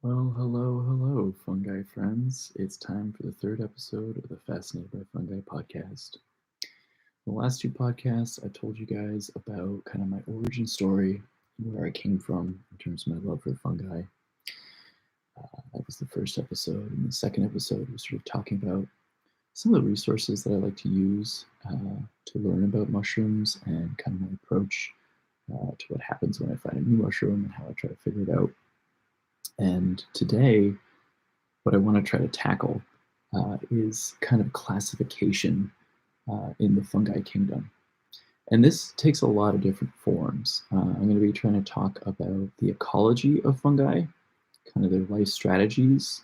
Well, hello, fungi friends. It's time for the third episode of the Fascinated by Fungi podcast. The last two podcasts, I told you guys about kind of my origin story, where I came from in terms of my love for fungi. That was the first episode. And the second episode was sort of talking about some of the resources that I like to use to learn about mushrooms and kind of my approach to what happens when I find a new mushroom and how I try to figure it out. And today, what I want to try to tackle is kind of classification in the fungi kingdom. And this takes a lot of different forms. I'm going to be trying to talk about the ecology of fungi, kind of their life strategies,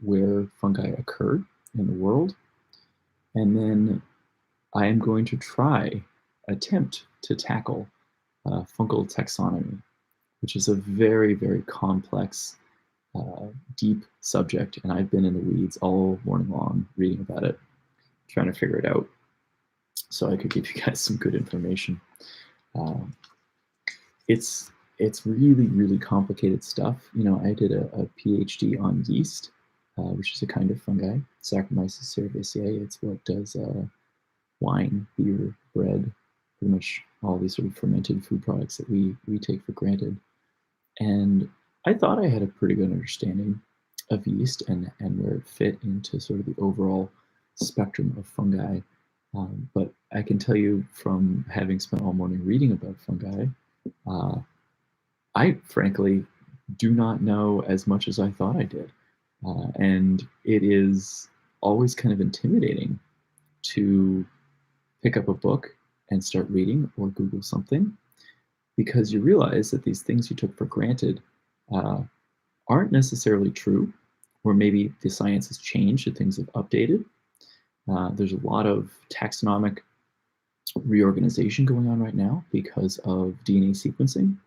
where fungi occur in the world. And then I am going to attempt to tackle fungal taxonomy, which is a very, very complex deep subject, and I've been in the weeds all morning long reading about it, trying to figure it out so I could give you guys some good information. It's really, really complicated stuff. You know, I did a PhD on yeast, which is a kind of fungi, Saccharomyces cerevisiae. It's what does wine, beer, bread, pretty much all these sort of fermented food products that we take for granted. And I thought I had a pretty good understanding of yeast and where it fit into sort of the overall spectrum of fungi. But I can tell you from having spent all morning reading about fungi, I frankly do not know as much as I thought I did. And it is always kind of intimidating to pick up a book and start reading or Google something, because you realize that these things you took for granted aren't necessarily true, or maybe the science has changed and things have updated. There's a lot of taxonomic reorganization going on right now because of DNA sequencing,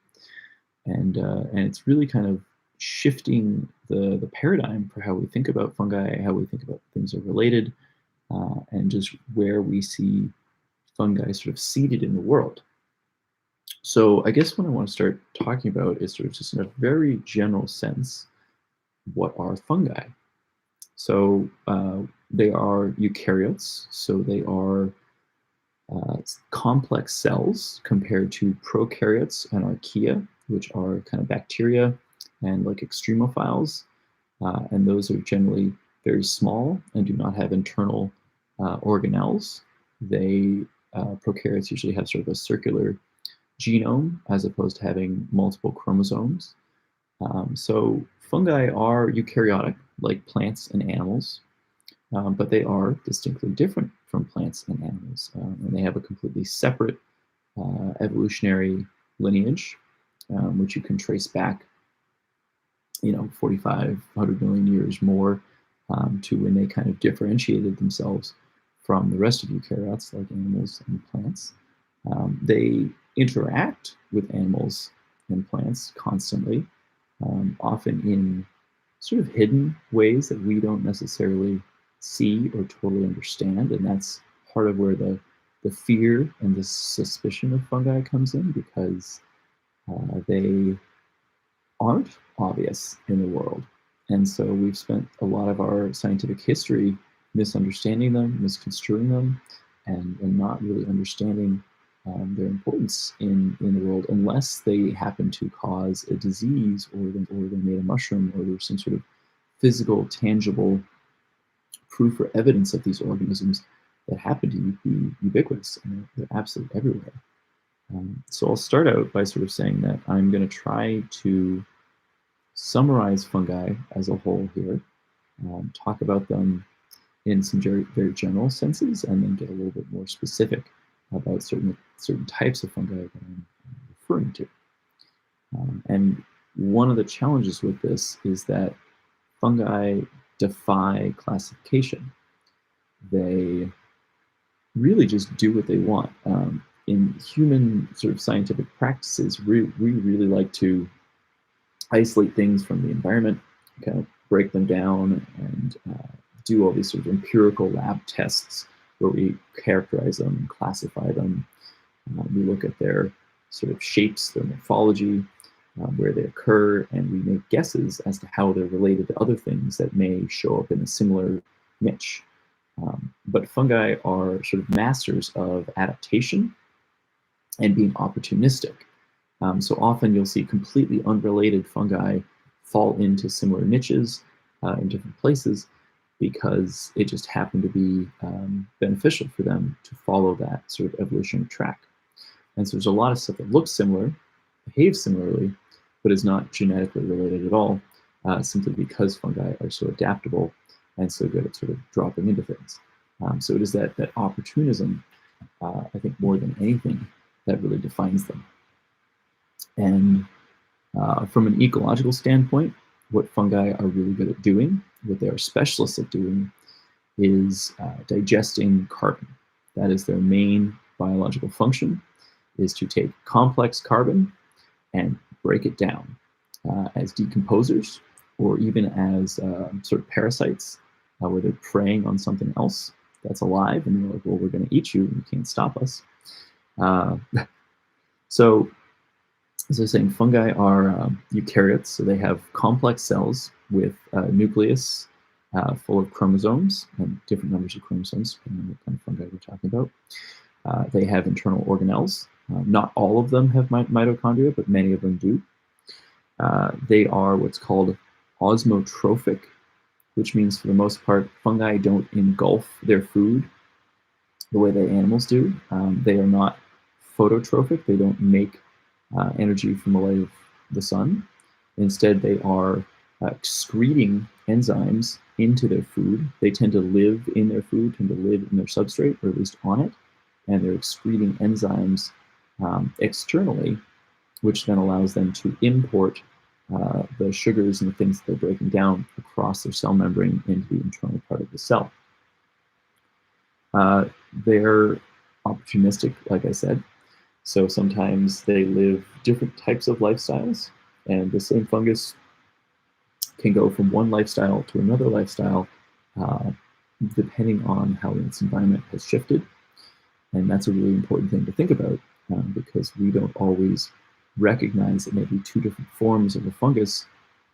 and it's really kind of shifting the paradigm for how we think about fungi, how we think about things are related, and just where we see fungi sort of seated in the world. So I guess what I want to start talking about is sort of just in a very general sense, what are fungi? So they are eukaryotes, so they are complex cells compared to prokaryotes and archaea, which are kind of bacteria and like extremophiles. And those are generally very small and do not have internal organelles. Prokaryotes usually have sort of a circular genome as opposed to having multiple chromosomes. So fungi are eukaryotic, like plants and animals, but they are distinctly different from plants and animals, and they have a completely separate evolutionary lineage, which you can trace back, 4,500 million years more to when they kind of differentiated themselves from the rest of eukaryotes, like animals and plants. They interact with animals and plants constantly, often in sort of hidden ways that we don't necessarily see or totally understand. And that's part of where the fear and the suspicion of fungi comes in, because they aren't obvious in the world. And so we've spent a lot of our scientific history misunderstanding them, misconstruing them, and not really understanding their importance in the world, unless they happen to cause a disease, or they made a mushroom, or there's some sort of physical, tangible proof or evidence of these organisms that happen to be ubiquitous, and they're absolutely everywhere. So I'll start out by sort of saying that I'm going to try to summarize fungi as a whole here, talk about them in some very, very general senses, and then get a little bit more specific about certain types of fungi that I'm referring to. And one of the challenges with this is that fungi defy classification. They really just do what they want. In human sort of scientific practices, we really like to isolate things from the environment, kind of break them down, and do all these sort of empirical lab tests where we characterize them and classify them. We look at their sort of shapes, their morphology, where they occur, and we make guesses as to how they're related to other things that may show up in a similar niche. But fungi are sort of masters of adaptation and being opportunistic. So often you'll see completely unrelated fungi fall into similar niches in different places because it just happened to be beneficial for them to follow that sort of evolutionary track. And so there's a lot of stuff that looks similar, behaves similarly, but is not genetically related at all, simply because fungi are so adaptable and so good at sort of dropping into things. So it is that opportunism, I think, more than anything, that really defines them. And from an ecological standpoint, what fungi are really good at doing, what they are specialists at doing, is digesting carbon. That is their main biological function, is to take complex carbon and break it down as decomposers, or even as sort of parasites, where they're preying on something else that's alive, and they're like, well, we're going to eat you, and you can't stop us. So, as I was saying, fungi are eukaryotes, so they have complex cells with a nucleus full of chromosomes, and different numbers of chromosomes, depending on what kind of fungi we're talking about. They have internal organelles. Not all of them have mitochondria, but many of them do. They are what's called osmotrophic, which means for the most part, fungi don't engulf their food the way that animals do. They are not phototrophic. They don't make energy from the light of the sun. Instead, they are excreting enzymes into their food. They tend to live in their food, tend to live in their substrate, or at least on it, and they're excreting enzymes externally, which then allows them to import the sugars and the things that they're breaking down across their cell membrane into the internal part of the cell. They're opportunistic, like I said. So sometimes they live different types of lifestyles, and the same fungus can go from one lifestyle to another lifestyle, depending on how its environment has shifted. And that's a really important thing to think about, because we don't always recognize that maybe two different forms of a fungus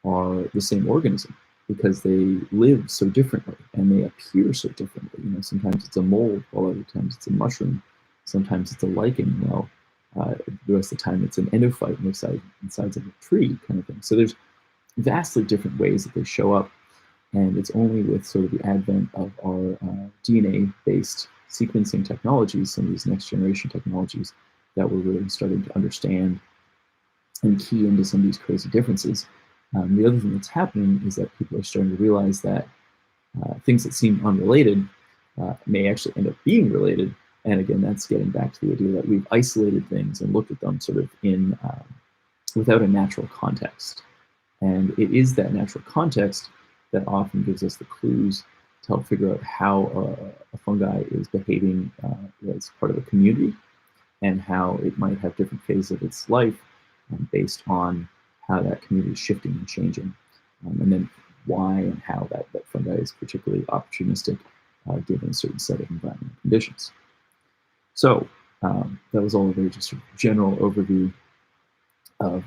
are the same organism, because they live so differently and they appear so differently. You know, sometimes it's a mold, while other times it's a mushroom. Sometimes it's a lichen, while the rest of the time it's an endophyte inside of a tree, kind of thing. So there's vastly different ways that they show up, and it's only with sort of the advent of our DNA-based sequencing technologies, some of these next generation technologies, that we're really starting to understand and key into some of these crazy differences. The other thing that's happening is that people are starting to realize that things that seem unrelated may actually end up being related. And again, that's getting back to the idea that we've isolated things and looked at them sort of in without a natural context. And it is that natural context that often gives us the clues to help figure out how a fungi is behaving as part of a community, and how it might have different phases of its life based on how that community is shifting and changing, and then why and how that fungi is particularly opportunistic given a certain set of environmental conditions. So that was all a very just sort of general overview of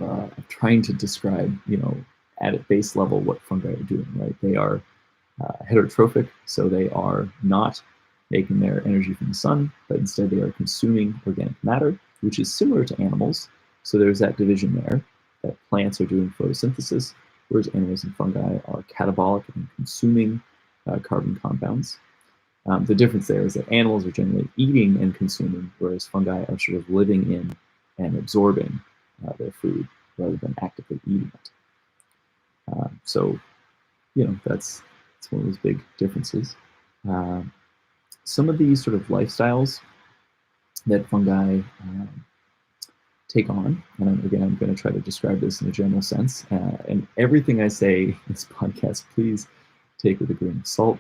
trying to describe, you know, at a base level what fungi are doing, right? They are heterotrophic, so they are not making their energy from the sun, but instead they are consuming organic matter, which is similar to animals. So there's that division there, that plants are doing photosynthesis, whereas animals and fungi are catabolic and consuming carbon compounds. The difference there is that animals are generally eating and consuming, whereas fungi are sort of living in and absorbing their food rather than actively eating it. So, you know, that's one of those big differences. Some of these sort of lifestyles that fungi take on, and again, I'm going to try to describe this in a general sense, and everything I say in this podcast, please take with a grain of salt,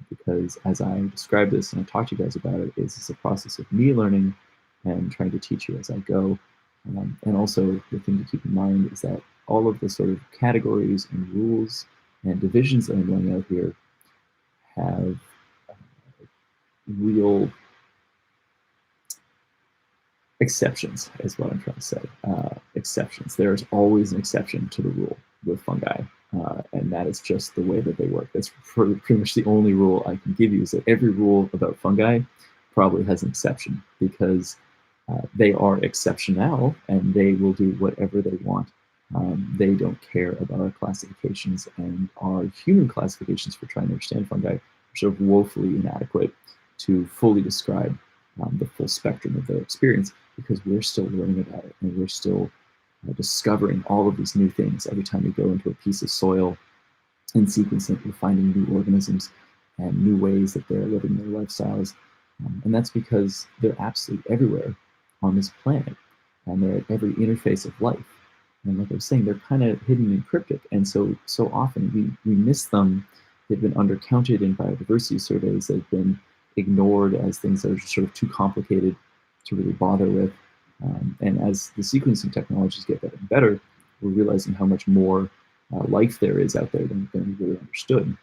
because as I describe this and I talk to you guys about it, it's a process of me learning and trying to teach you as I go. And also the thing to keep in mind is that all of the sort of categories and rules and divisions that I'm laying out here have real exceptions is what I'm trying to say. Exceptions. There's always an exception to the rule with fungi, and that is just the way that they work. That's pretty much the only rule I can give you, is that every rule about fungi probably has an exception, because they are exceptional and they will do whatever they want. They don't care about our classifications, and our human classifications for trying to understand fungi are sort of woefully inadequate to fully describe the full spectrum of their experience, because we're still learning about it, and we're still discovering all of these new things. Every time we go into a piece of soil and sequence it, we're finding new organisms and new ways that they're living their lifestyles. And that's because they're absolutely everywhere on this planet, and they're at every interface of life. And like I was saying, they're kind of hidden and cryptic, and so often we miss them. They've been undercounted in biodiversity surveys. They've been ignored as things that are just sort of too complicated to really bother with. And as the sequencing technologies get better and better, we're realizing how much more life there is out there than we really understood.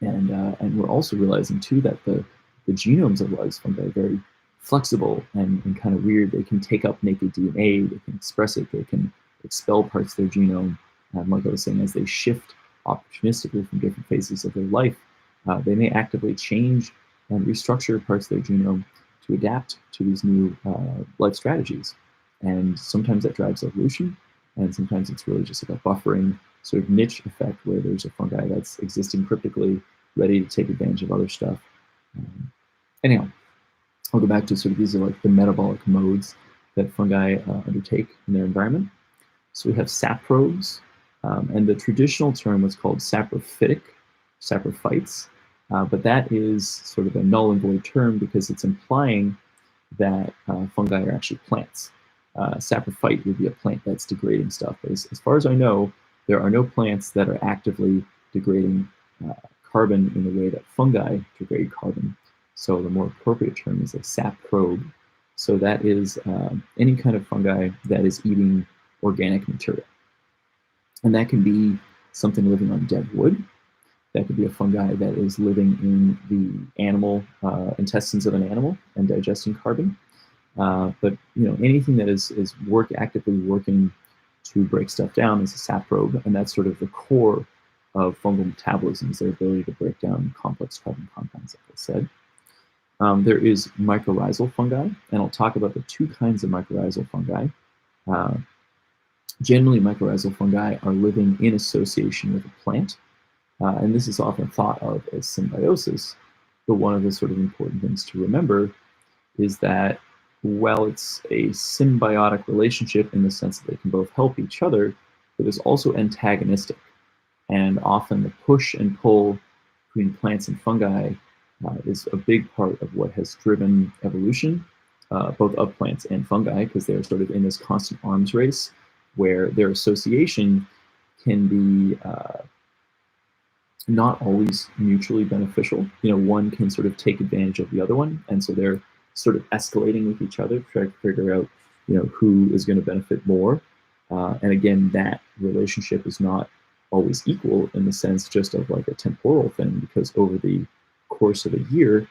And we're also realizing too that the genomes of live fungi are very flexible and kind of weird. They can take up naked DNA, they can express it, they can expel parts of their genome. Like I was saying, as they shift opportunistically from different phases of their life, they may actively change and restructure parts of their genome to adapt to these new life strategies. And sometimes that drives evolution, and sometimes it's really just like a buffering sort of niche effect where there's a fungi that's existing cryptically, ready to take advantage of other stuff. Anyhow, I'll go back to sort of these are like the metabolic modes that fungi undertake in their environment. So we have saprobes, and the traditional term was called saprophytic, saprophytes, but that is sort of a null and void term because it's implying that fungi are actually plants. Saprophyte would be a plant that's degrading stuff. But as far as I know, there are no plants that are actively degrading carbon in the way that fungi degrade carbon. So the more appropriate term is a saprobe. So that is any kind of fungi that is eating organic material. And that can be something living on dead wood. That could be a fungi that is living in the animal intestines of an animal and digesting carbon. But anything that is actively working to break stuff down is a saprobe, and that's sort of the core of fungal metabolism, is their ability to break down complex carbon compounds, like I said. There is mycorrhizal fungi, and I'll talk about the two kinds of mycorrhizal fungi. Generally, mycorrhizal fungi are living in association with a plant, and this is often thought of as symbiosis. But one of the sort of important things to remember is that while it's a symbiotic relationship in the sense that they can both help each other, it is also antagonistic. And often the push and pull between plants and fungi is a big part of what has driven evolution, both of plants and fungi, because they're sort of in this constant arms race where their association can be not always mutually beneficial. One can sort of take advantage of the other one, and so they're sort of escalating with each other, trying to figure out, who is going to benefit more. And again, that relationship is not always equal in the sense just of like a temporal thing, because over the course of a year,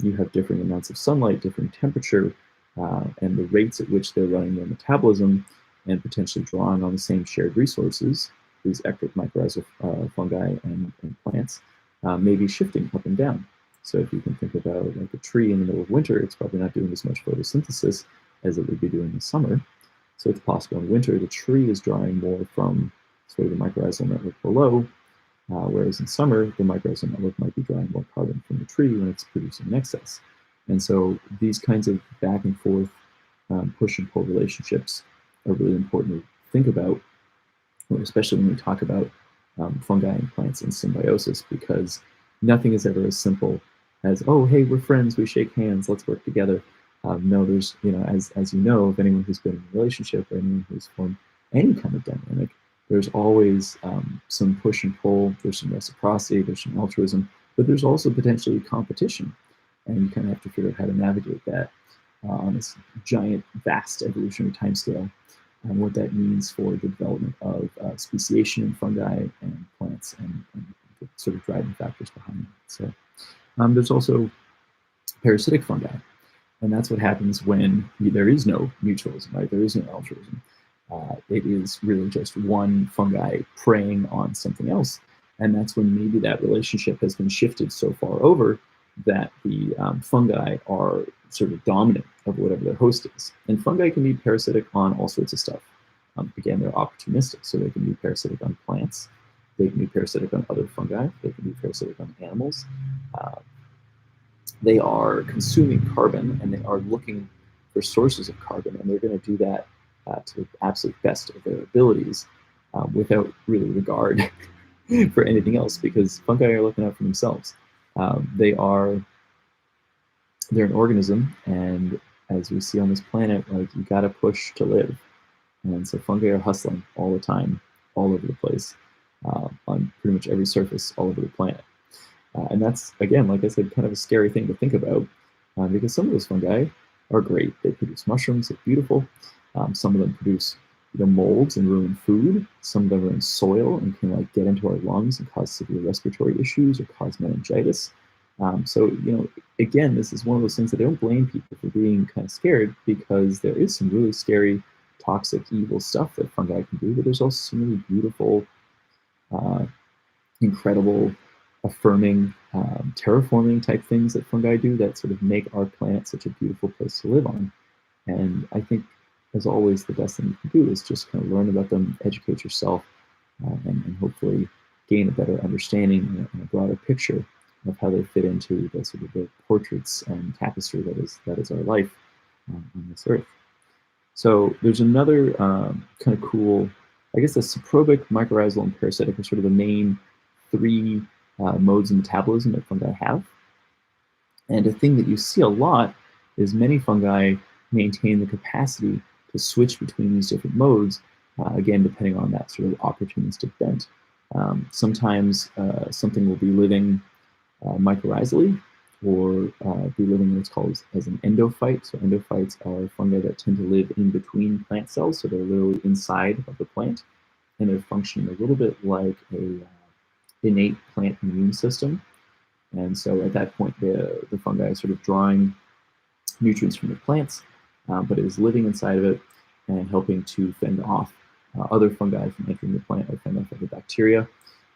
you have different amounts of sunlight, different temperature, and the rates at which they're running their metabolism and potentially drawing on the same shared resources, these ectic mycorrhizal fungi and plants, may be shifting up and down. So if you can think about like a tree in the middle of winter, it's probably not doing as much photosynthesis as it would be doing in summer. So it's possible in winter the tree is drawing more from sort of the mycorrhizal network below, whereas in summer the mycorrhizal network might be drawing more carbon from the tree when it's producing in excess. And so these kinds of back and forth push and pull relationships are really important to think about, especially when we talk about fungi and plants in symbiosis, because nothing is ever as simple as, oh, hey, we're friends, we shake hands, let's work together. No, there's, as you know, of anyone who's been in a relationship or anyone who's formed any kind of dynamic, there's always some push and pull, there's some reciprocity, there's some altruism, but there's also potentially competition. And you kind of have to figure out how to navigate that on this giant, vast evolutionary timescale, and what that means for the development of speciation in fungi and plants and the sort of driving factors behind it. So there's also parasitic fungi. And that's what happens when there is no mutualism, right? There is no altruism. It is really just one fungi preying on something else. And that's when maybe that relationship has been shifted so far over that the fungi are sort of dominant of whatever their host is. And fungi can be parasitic on all sorts of stuff. Again, they're opportunistic, so they can be parasitic on plants. They can be parasitic on other fungi. They can be parasitic on animals. Uh, they are consuming carbon and they are looking for sources of carbon, and they're going to do that to the absolute best of their abilities without really regard for anything else, because fungi are looking out for themselves. They are they're an organism, and as we see on this planet, like you got to push to live, and so fungi are hustling all the time, all over the place, on pretty much every surface all over the planet. And that's, again, like I said, kind of a scary thing to think about because some of those fungi are great. They produce mushrooms, they're beautiful. Some of them produce molds and ruin food. Some of them are in soil and can like get into our lungs and cause severe respiratory issues or cause meningitis. So, again, this is one of those things that I don't blame people for being kind of scared, because there is some really scary, toxic, evil stuff that fungi can do, but there's also some really beautiful, incredible, affirming, terraforming type things that fungi do that sort of make our planet such a beautiful place to live on. And I think, as always, the best thing you can do is just kind of learn about them, educate yourself, and hopefully gain a better understanding and a broader picture of how they fit into the sort of the portraits and tapestry that is our life on this earth. So there's another kind of cool, I guess the saprobic, mycorrhizal, and parasitic are sort of the main three modes of metabolism that fungi have. And a thing that you see a lot is many fungi maintain the capacity to switch between these different modes, again, depending on that sort of opportunistic bent. Sometimes something will be living mycorrhizally, or be living what's called as an endophyte. So endophytes are fungi that tend to live in between plant cells, so they're literally inside of the plant, and they're functioning a little bit like a innate plant immune system. And so at that point, the fungi is sort of drawing nutrients from the plants, but it is living inside of it and helping to fend off other fungi from entering the plant, or fend off other bacteria.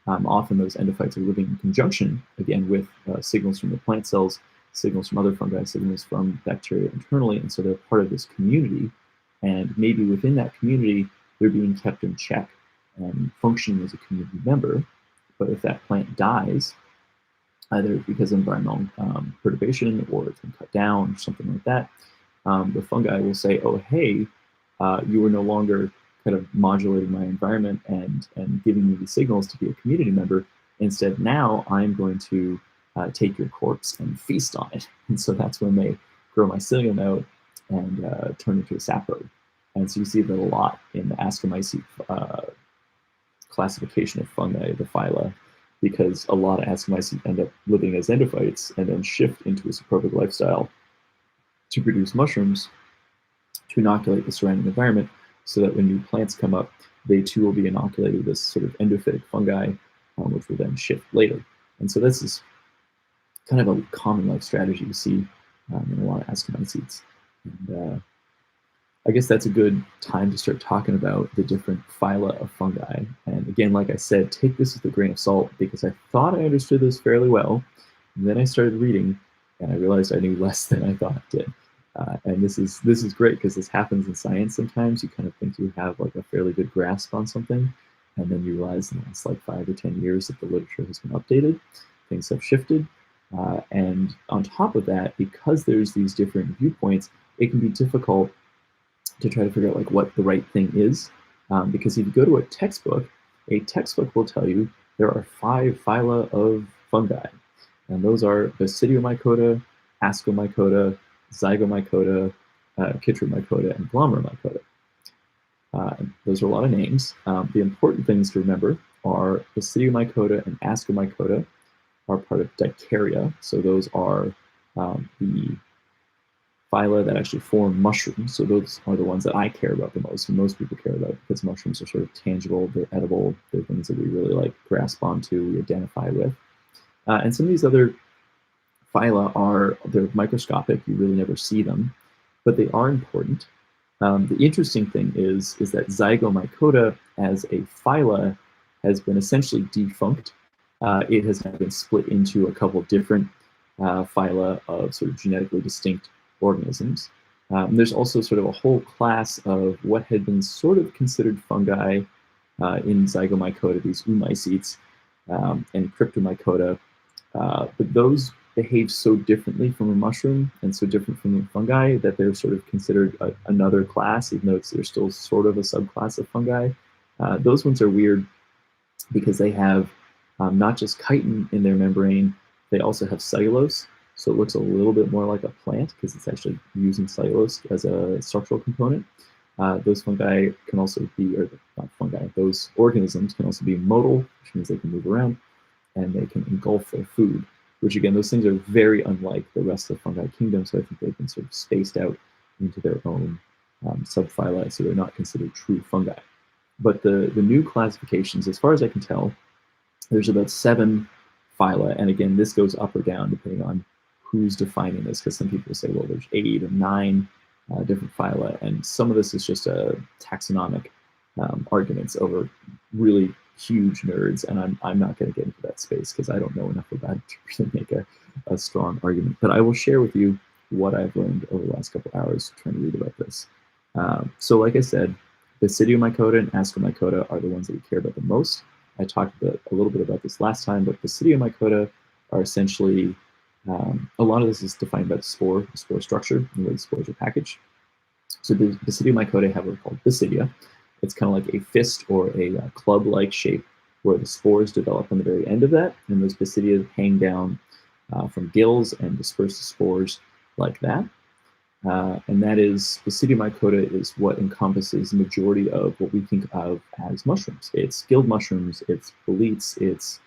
Often those endophytes are living in conjunction, again, with signals from the plant cells, signals from other fungi, signals from bacteria internally, and so they're part of this community. And maybe within that community, they're being kept in check and functioning as a community member. But if that plant dies, either because of environmental perturbation or it's been cut down or something like that, the fungi will say, oh, hey, you are no longer kind of modulating my environment and giving me the signals to be a community member. Instead, now I'm going to take your corpse and feast on it. And so that's when they grow mycelium out and turn into a saprobe. And so you see that a lot in the Ascomycete classification of fungi, the phyla, because a lot of Ascomycete end up living as endophytes and then shift into a saprobic lifestyle to produce mushrooms to inoculate the surrounding environment, so that when new plants come up, they too will be inoculated with this sort of endophytic fungi, which will then shift later. And so this is kind of a common life strategy you see in a lot of Ascomycetes. And I guess that's a good time to start talking about the different phyla of fungi. And again, like I said, take this with a grain of salt, because I thought I understood this fairly well. And then I started reading, and I realized I knew less than I thought I did. And this is great, because this happens in science sometimes. You kind of think you have like a fairly good grasp on something, and then you realize in the last like 5 or 10 years that the literature has been updated, things have shifted. And on top of that, because there's these different viewpoints, it can be difficult to try to figure out like what the right thing is. Because if you go to a textbook will tell you there are 5 phyla of fungi. And those are Basidiomycota, Ascomycota, Zygomycota, Chytromycota, and Glomeromycota. Those are a lot of names. The important things to remember are Basidiomycota and Ascomycota are part of Dicaria. So those are the phyla that actually form mushrooms. So those are the ones that I care about the most, and most people care about, because mushrooms are sort of tangible, they're edible, they're things that we really like grasp onto, we identify with. And some of these other they're microscopic, you really never see them, but they are important. The interesting thing is that Zygomycota as a phyla has been essentially defunct. It has now been split into a couple different phyla of sort of genetically distinct organisms. There's also sort of a whole class of what had been sort of considered fungi in Zygomycota, these oomycetes, and Cryptomycota, but those behave so differently from a mushroom and so different from the fungi that they're sort of considered another class, even though they're still sort of a subclass of fungi. Those ones are weird because they have not just chitin in their membrane, they also have cellulose. So it looks a little bit more like a plant because it's actually using cellulose as a structural component. Those fungi can also be, or not fungi, those organisms can also be modal, which means they can move around, and they can engulf their food, which again, those things are very unlike the rest of the fungi kingdom, so I think they've been sort of spaced out into their own subphyla, so they're not considered true fungi. But the new classifications, as far as I can tell, there's about 7 phyla, and again, this goes up or down depending on who's defining this, because some people say, well, there's 8 or 9 different phyla, and some of this is just a taxonomic arguments over really huge nerds, and I'm not going to get into that space because I don't know enough about it to really make a strong argument. But I will share with you what I've learned over the last couple hours trying to read about this. So like I said, Basidiomycota and Ascomycota are the ones that we care about the most. I talked a little bit about this last time, but Basidiomycota are essentially, a lot of this is defined by the spore structure, and the way the spores are packaged. So the Basidiomycota have what are called basidia. It's kind of like a fist or a club-like shape where the spores develop on the very end of that, and those basidia hang down from gills and disperse the spores like that. And that is, Basidiomycota is what encompasses the majority of what we think of as mushrooms. It's gilled mushrooms, it's boletes, it's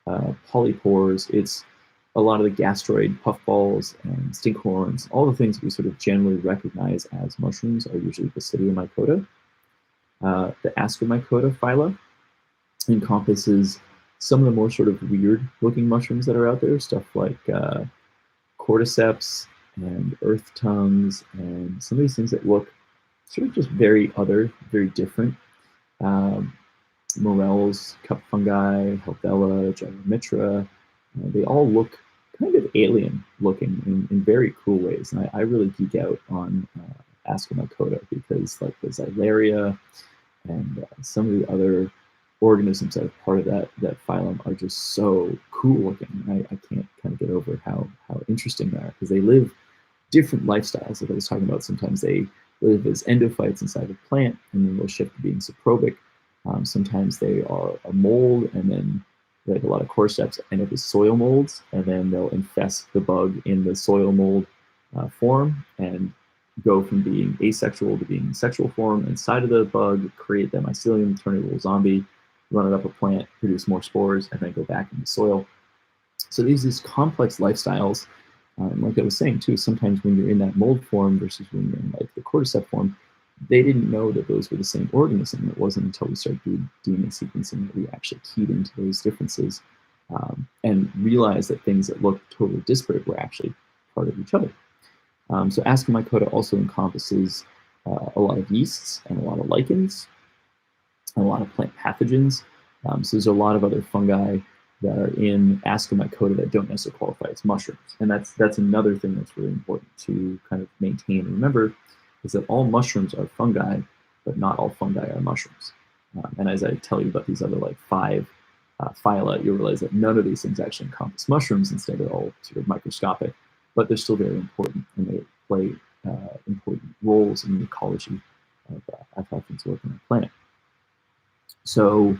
polypores, it's a lot of the gastroid puffballs and stinkhorns. All the things we sort of generally recognize as mushrooms are usually Basidiomycota. The Ascomycota phyla encompasses some of the more sort of weird-looking mushrooms that are out there, stuff like cordyceps and earth tongues, and some of these things that look sort of just very other, very different. Morels, cup fungi, Helvella, Gyromitra, they all look kind of alien looking in very cool ways. And I really geek out on Ascomycota because like the Xylaria and some of the other organisms that are part of that phylum are just so cool looking. I can't kind of get over how interesting they are because they live different lifestyles. Like I was talking about, sometimes they live as endophytes inside a plant and then they'll shift to being saprobic. Sometimes they are a mold, and then like a lot of cordyceps end up as soil molds, and then they'll infest the bug in the soil mold form and go from being asexual to being sexual form inside of the bug, create that mycelium, turn it into a zombie, run it up a plant, produce more spores, and then go back into soil. So these complex lifestyles, like I was saying too, sometimes when you're in that mold form versus when you're in like the cordyceps form, they didn't know that those were the same organism. It wasn't until we started doing DNA sequencing that we actually keyed into those differences and realized that things that looked totally disparate were actually part of each other. So Ascomycota also encompasses a lot of yeasts and a lot of lichens and a lot of plant pathogens. So there's a lot of other fungi that are in Ascomycota that don't necessarily qualify as mushrooms. And that's another thing that's really important to kind of maintain and remember, is that all mushrooms are fungi, but not all fungi are mushrooms. And as I tell you about these other like 5 phyla, you'll realize that none of these things actually encompass mushrooms. Instead, they're all sort of microscopic, but they're still very important, and they play important roles in the ecology of how things work on the planet. So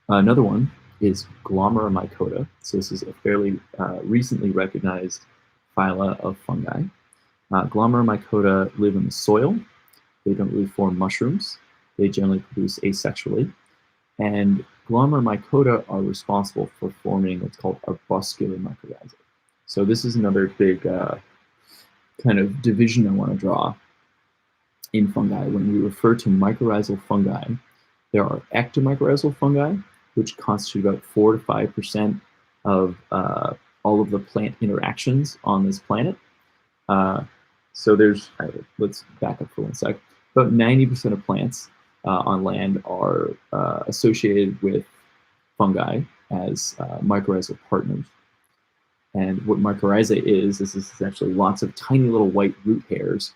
another one is Glomeromycota. So this is a fairly recently recognized phyla of fungi. Glomeromycota live in the soil. They don't really form mushrooms. They generally produce asexually. And Glomeromycota are responsible for forming what's called arbuscular mycorrhizae. So this is another big kind of division I want to draw in fungi. When we refer to mycorrhizal fungi, there are ectomycorrhizal fungi, which constitute about 4 to 5% of all of the plant interactions on this planet. So there's, let's back up for 1 sec. About 90% of plants on land are associated with fungi as mycorrhizal partners. And what mycorrhizae is essentially lots of tiny little white root hairs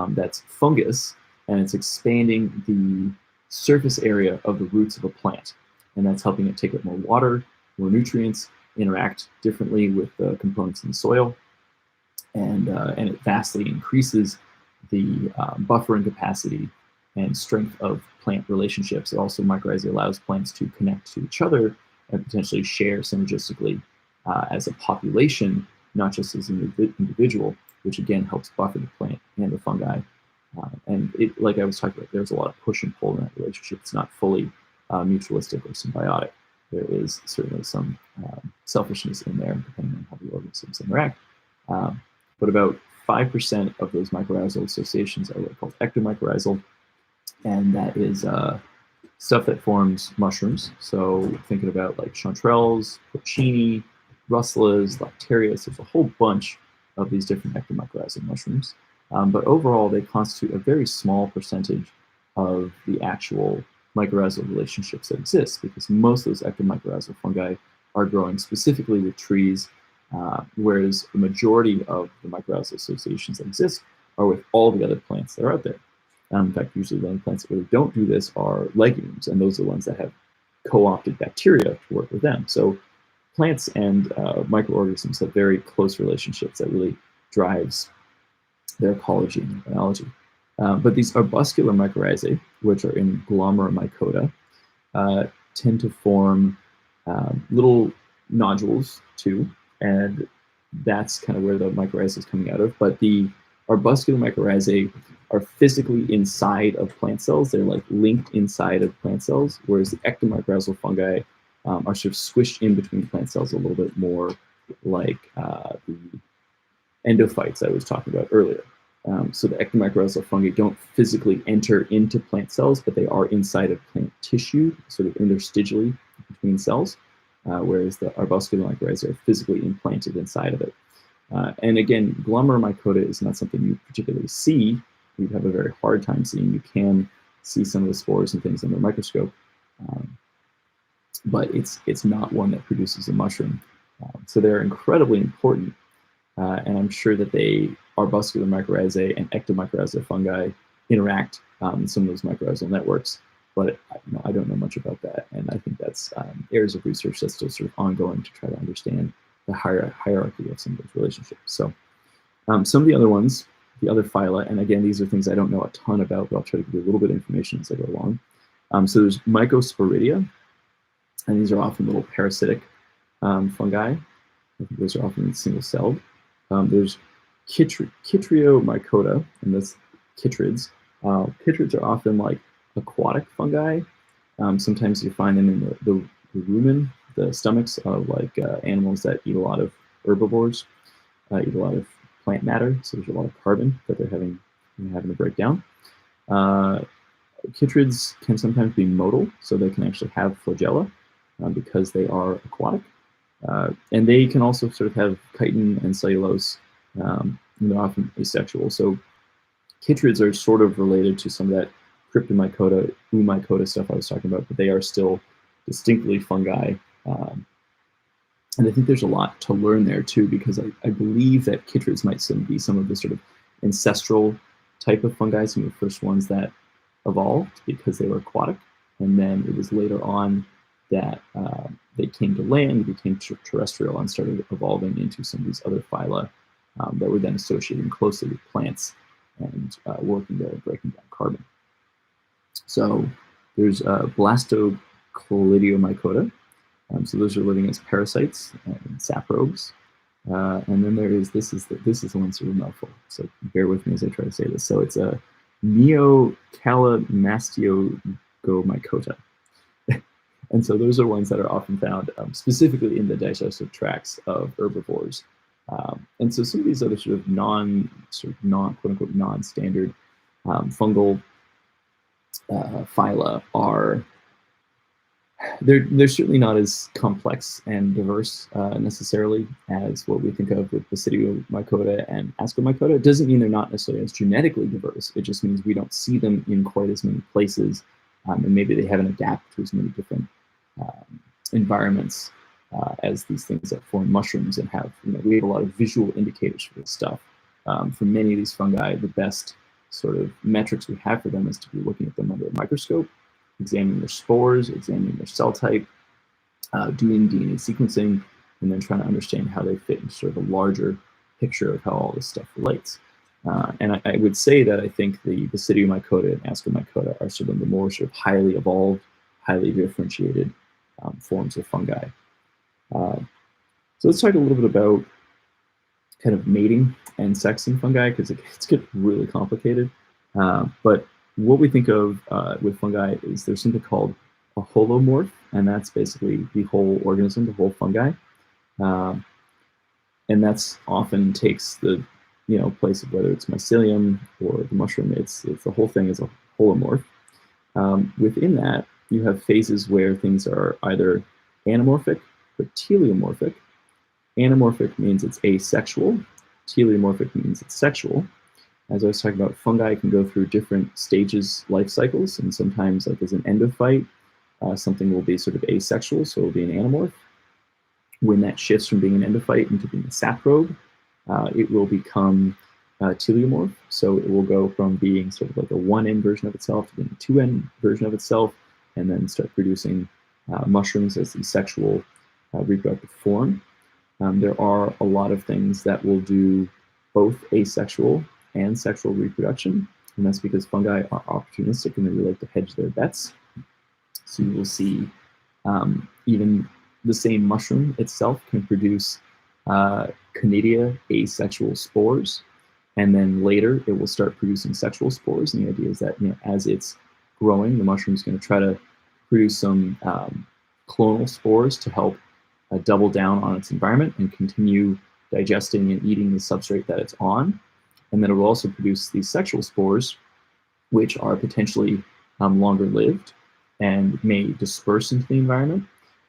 that's fungus, and it's expanding the surface area of the roots of a plant. And that's helping it take up more water, more nutrients, interact differently with the components in the soil, and it vastly increases the buffering capacity and strength of plant relationships. It also, mycorrhizae allows plants to connect to each other and potentially share synergistically as a population, not just as an individual, which again helps buffer the plant and the fungi. And it, like I was talking about, there's a lot of push and pull in that relationship. It's not fully mutualistic or symbiotic. There is certainly some selfishness in there, depending on how the organisms interact. But about 5% of those mycorrhizal associations are what are called ectomycorrhizal, and that is stuff that forms mushrooms. So thinking about like chanterelles, porcini, russulas, lactarius, there's a whole bunch of these different ectomycorrhizal mushrooms. But overall, they constitute a very small percentage of the actual mycorrhizal relationships that exist, because most of those ectomycorrhizal fungi are growing specifically with trees, whereas the majority of the mycorrhizal associations that exist are with all the other plants that are out there. In fact, usually the only plants that really don't do this are legumes, and those are the ones that have co-opted bacteria to work with them. So plants and microorganisms have very close relationships that really drives their ecology and their biology. But these arbuscular mycorrhizae, which are in Glomeromycota, tend to form little nodules too, and that's kind of where the mycorrhizae is coming out of. But the arbuscular mycorrhizae are physically inside of plant cells. They're like linked inside of plant cells, whereas the ectomycorrhizal fungi are sort of squished in between plant cells a little bit more like the endophytes I was talking about earlier. So the ectomycorrhizal fungi don't physically enter into plant cells, but they are inside of plant tissue, sort of interstitially between cells, whereas the arbuscular mycorrhizae are physically implanted inside of it. And again, Glomeromycota is not something you particularly see. You'd have a very hard time seeing. You can see some of the spores and things under a microscope, but it's not one that produces a mushroom. So they're incredibly important, and I'm sure that they arbuscular mycorrhizae and ectomycorrhizal fungi interact in some of those mycorrhizal networks, but I don't know much about that, and I think that's areas of research that's still sort of ongoing to try to understand the hierarchy of some of those relationships. So some of the other ones, the other phyla, and again, these are things I don't know a ton about, but I'll try to give you a little bit of information as I go along. So there's Mycosporidia, and these are often little parasitic fungi. I think those are often single-celled. There's Chytriomycota, and that's chytrids. Chytrids are often like aquatic fungi. Sometimes you find them in the rumen, the stomachs of like animals that eat a lot of herbivores, eat a lot of plant matter, so there's a lot of carbon that they're having to break down. Chytrids can sometimes be motile, so they can actually have flagella because they are aquatic. And they can also sort of have chitin and cellulose, and they're often asexual. So chytrids are sort of related to some of that Cryptomycota, Mycota stuff I was talking about, but they are still distinctly fungi. And I think there's a lot to learn there too, because I believe that chytrids might still be some of the sort of ancestral type of fungi, some of the first ones that evolved because they were aquatic. And then it was later on that they came to land, became terrestrial, and started evolving into some of these other phyla that were then associating closely with plants and working there, breaking down carbon. So there's Blastocladiomycota. So those are living as parasites and saprobes. And then there is, this is the one sort of mouthful, so bear with me as I try to say this. So it's a Neocalimagomycota. And so those are ones that are often found specifically in the digestive tracts of herbivores. And so some of these other sort of quote unquote non-standard fungal phyla They're certainly not as complex and diverse necessarily as what we think of with Mycota and Ascomycota. It doesn't mean they're not necessarily as genetically diverse. It just means we don't see them in quite as many places, and maybe they haven't adapted to as many different environments as these things that form mushrooms and have. We have a lot of visual indicators for this stuff. For many of these fungi, the best sort of metrics we have for them is to be looking at them under a microscope, examining their spores, examining their cell type, doing DNA sequencing, and then trying to understand how they fit into sort of a larger picture of how all this stuff relates. And I would say that I think the Mycota and Ascomycota are sort of the more sort of highly evolved, highly differentiated forms of fungi. So let's talk a little bit about kind of mating and sex in fungi, because it's getting really complicated. But what we think of with fungi is there's something called a holomorph, and that's basically the whole organism, the whole fungi. And that's often takes the place of whether it's mycelium or the mushroom. It's the whole thing is a holomorph. Within that, you have phases where things are either anamorphic or teleomorphic. Anamorphic means it's asexual. Teleomorphic means it's sexual. As I was talking about, fungi can go through different stages, life cycles, and sometimes, like as an endophyte, something will be sort of asexual, so it'll be an anamorph. When that shifts from being an endophyte into being a saprobe, it will become teleomorph. So it will go from being sort of like a 1N version of itself to being a 2N version of itself, and then start producing mushrooms as the sexual reproductive form. There are a lot of things that will do both asexual and sexual reproduction, and that's because fungi are opportunistic and they really like to hedge their bets. So you will see even the same mushroom itself can produce conidia asexual spores, and then later it will start producing sexual spores. And the idea is that as it's growing, the mushroom is going to try to produce some clonal spores to help double down on its environment and continue digesting and eating the substrate that it's on. And then it will also produce these sexual spores, which are potentially longer lived and may disperse into the environment.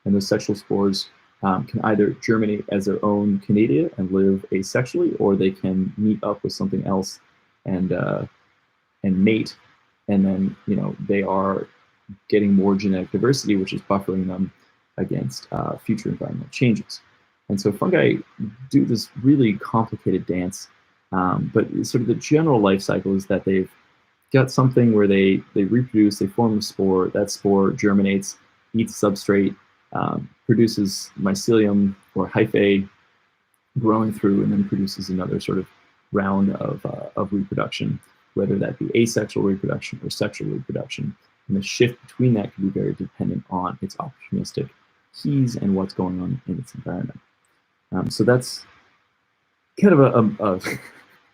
And those sexual spores can either germinate as their own conidia and live asexually, or they can meet up with something else and mate. And then they are getting more genetic diversity, which is buffering them against future environmental changes. And so fungi do this really complicated dance, but sort of the general life cycle is that they've got something where they reproduce, they form a spore, that spore germinates, eats substrate, produces mycelium or hyphae growing through, and then produces another sort of round of reproduction, whether that be asexual reproduction or sexual reproduction. And the shift between that can be very dependent on its opportunistic keys and what's going on in its environment. So that's kind of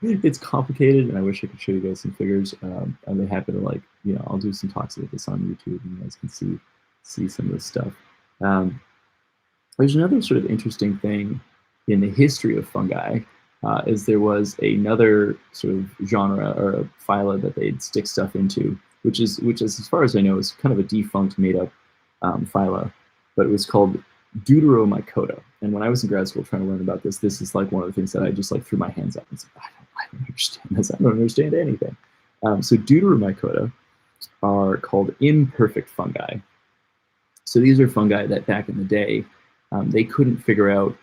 it's complicated, and I wish I could show you guys some figures. I'm happy to I'll do some talks about this on YouTube, and you guys can see some of this stuff. There's another sort of interesting thing in the history of fungi, is there was another sort of genre or a phyla that they'd stick stuff into, which is as far as I know is kind of a defunct made up phyla, but it was called Glomeromycota. And when I was in grad school trying to learn about this is like one of the things that I just threw my hands up and said, I don't understand this. I don't understand anything. So Glomeromycota are called imperfect fungi. So these are fungi that back in the day, they couldn't figure out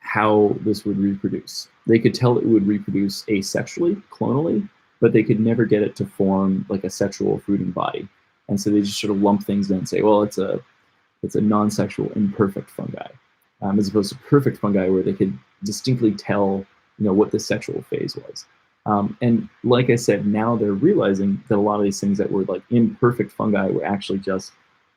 how this would reproduce. They could tell it would reproduce asexually, clonally, but they could never get it to form like a sexual fruiting body. And so they just sort of lump things in and say, well, it's a non-sexual imperfect fungi, as opposed to perfect fungi where they could distinctly tell, what the sexual phase was. And like I said, now they're realizing that a lot of these things that were like imperfect fungi were actually just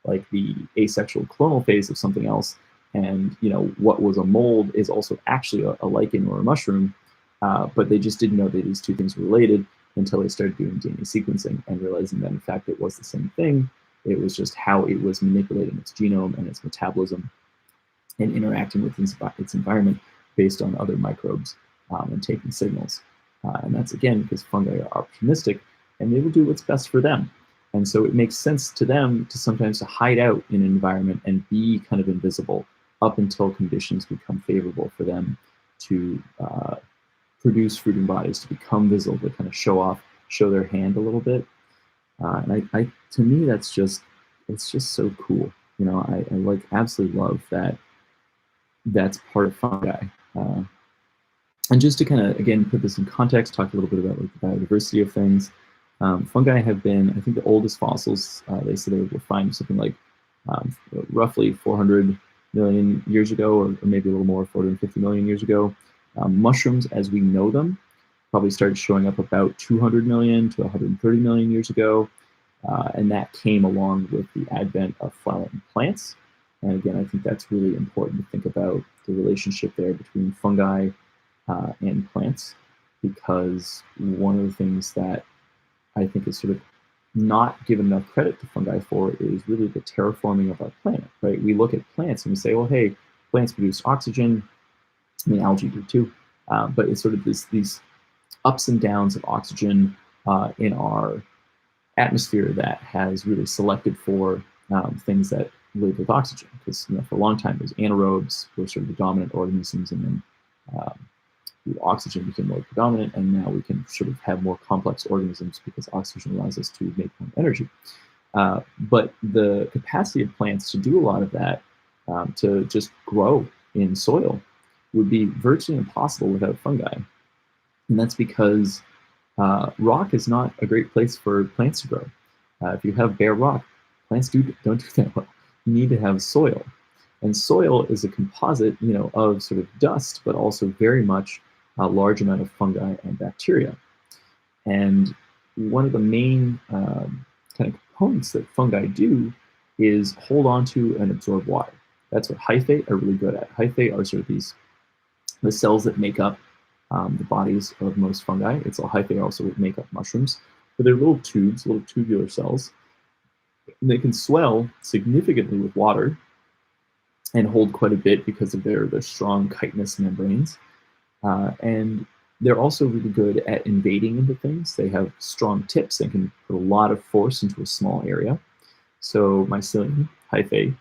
like the asexual clonal phase of something else. And what was a mold is also actually a lichen or a mushroom, but they just didn't know that these two things were related until they started doing DNA sequencing and realizing that in fact it was the same thing. It was just how it was manipulating its genome and its metabolism and interacting with its environment based on other microbes and taking signals. And that's again because fungi are opportunistic and they will do what's best for them. And so it makes sense to them to sometimes to hide out in an environment and be kind of invisible up until conditions become favorable for them to produce fruiting bodies, to become visible, to kind of show off, show their hand a little bit. And to me, it's just so cool. You know, I like absolutely love that that's part of fungi. Uh, and just to kind of, again, put this in context, talk a little bit about like the biodiversity of things. Fungi have been, I think the oldest fossils, they said they were found something like roughly 400 million years ago, or maybe a little more, 450 million years ago. Mushrooms, as we know them, probably started showing up about 200 million to 130 million years ago. And that came along with the advent of flowering plants. And again, I think that's really important to think about the relationship there between fungi and plants, because one of the things that I think is sort of not given enough credit to fungi for is really the terraforming of our planet, right? We look at plants and we say, well, hey, plants produce oxygen. I mean, algae do too. But it's sort of these ups and downs of oxygen in our atmosphere that has really selected for things that live with oxygen. Because for a long time, it was anaerobes were sort of the dominant organisms, and then oxygen became more predominant, and now we can sort of have more complex organisms because oxygen allows us to make more energy. But the capacity of plants to do a lot of that, to just grow in soil, would be virtually impossible without fungi. And that's because rock is not a great place for plants to grow. If you have bare rock, plants don't do that well. You need to have soil. And soil is a composite, of sort of dust, but also very much a large amount of fungi and bacteria. And one of the main kind of components that fungi do is hold on to and absorb water. That's what hyphae are really good at. Hyphae are sort of the cells that make up the bodies of most fungi. It's all hyphae also make up mushrooms. But they're little tubes, little tubular cells. And they can swell significantly with water and hold quite a bit because of their strong chitinous membranes. And they're also really good at invading into things. They have strong tips and can put a lot of force into a small area. So mycelium hyphae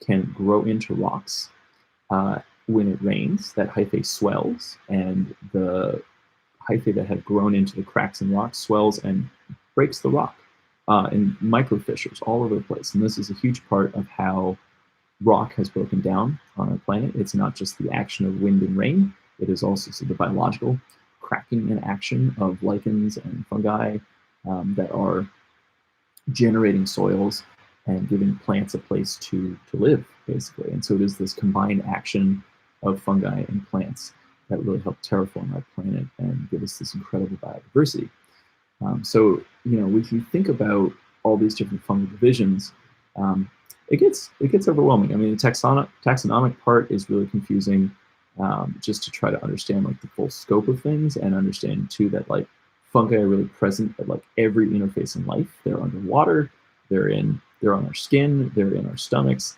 can grow into rocks. When it rains, that hyphae swells, and the hyphae that have grown into the cracks in rocks swells and breaks the rock in micro fissures all over the place. And this is a huge part of how rock has broken down on our planet. It's not just the action of wind and rain, it is also the biological cracking and action of lichens and fungi that are generating soils and giving plants a place to live, basically. And so it is this combined action of fungi and plants that really help terraform our planet and give us this incredible biodiversity. So, if you think about all these different fungal divisions, it gets overwhelming. I mean, the taxonomic part is really confusing, just to try to understand like the full scope of things, and understand too that like fungi are really present at like every interface in life. They're underwater, they're on our skin, they're in our stomachs,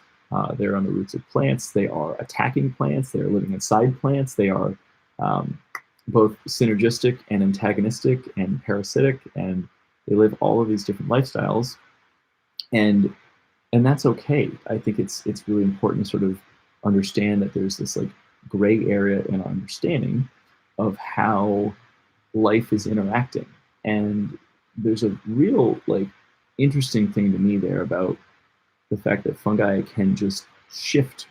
they're on the roots of plants, they are attacking plants, they're living inside plants, they are both synergistic and antagonistic and parasitic, and they live all of these different lifestyles. And that's okay. I think it's really important to sort of understand that there's this like gray area in our understanding of how life is interacting. And there's a real like interesting thing to me there about the fact that fungi can just shift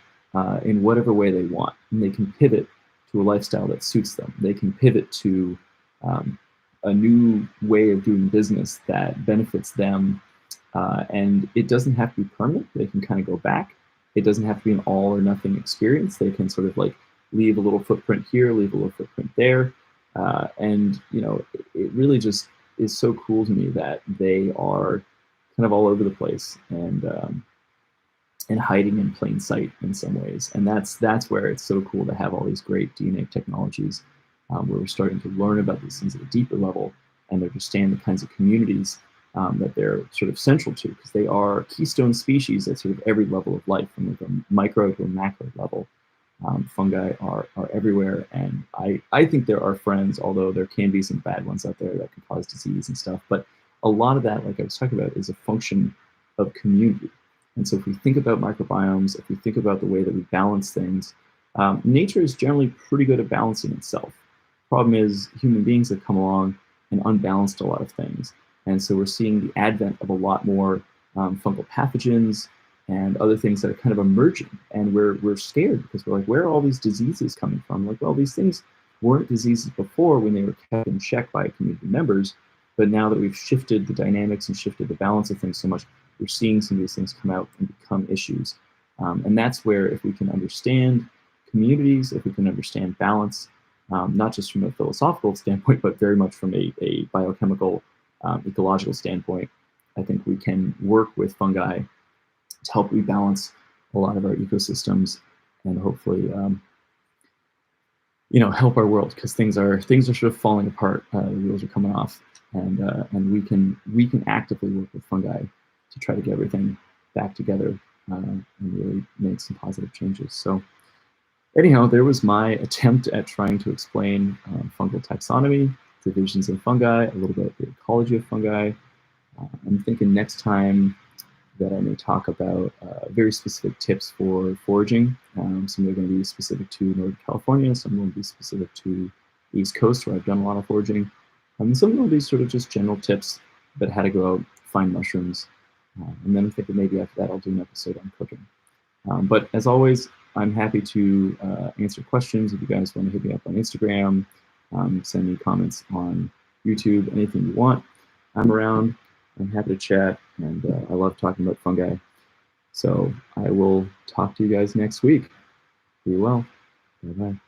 in whatever way they want, and they can pivot to a lifestyle that suits them. They can pivot to a new way of doing business that benefits them. And it doesn't have to be permanent. They can kind of go back. It doesn't have to be an all or nothing experience. They can sort of like leave a little footprint here, leave a little footprint there. And, it really just is so cool to me that they are kind of all over the place and hiding in plain sight in some ways. And that's where it's so cool to have all these great DNA technologies where we're starting to learn about these things at a deeper level and understand the kinds of communities that they're sort of central to, because they are keystone species at sort of every level of life, from like a micro to a macro level. Fungi are everywhere, and I think they're our friends, although there can be some bad ones out there that can cause disease and stuff. But a lot of that, like I was talking about, is a function of community. And so if we think about microbiomes, if we think about the way that we balance things, nature is generally pretty good at balancing itself. Problem is, human beings have come along and unbalanced a lot of things. And so we're seeing the advent of a lot more fungal pathogens and other things that are kind of emerging. And we're scared because we're like, where are all these diseases coming from? Like, well, these things weren't diseases before when they were kept in check by community members. But now that we've shifted the dynamics and shifted the balance of things so much, we're seeing some of these things come out and become issues. And that's where, if we can understand communities, if we can understand balance, not just from a philosophical standpoint, but very much from a biochemical, ecological standpoint, I think we can work with fungi to help rebalance a lot of our ecosystems and hopefully, help our world, because things are sort of falling apart. The wheels are coming off, and we can actively work with fungi to try to get everything back together and really make some positive changes. So anyhow, there was my attempt at trying to explain fungal taxonomy, divisions of fungi, a little bit of the ecology of fungi. I'm thinking next time that I may talk about very specific tips for foraging. Some are going to be specific to Northern California, some will be specific to the East Coast, where I've done a lot of foraging. Some will be sort of just general tips about how to go out, find mushrooms. And then I'm thinking maybe after that I'll do an episode on cooking. But as always, I'm happy to answer questions. If you guys want to hit me up on Instagram, send me comments on YouTube, anything you want. I'm around. I'm happy to chat, and I love talking about fungi. So I will talk to you guys next week. Be well. Bye-bye.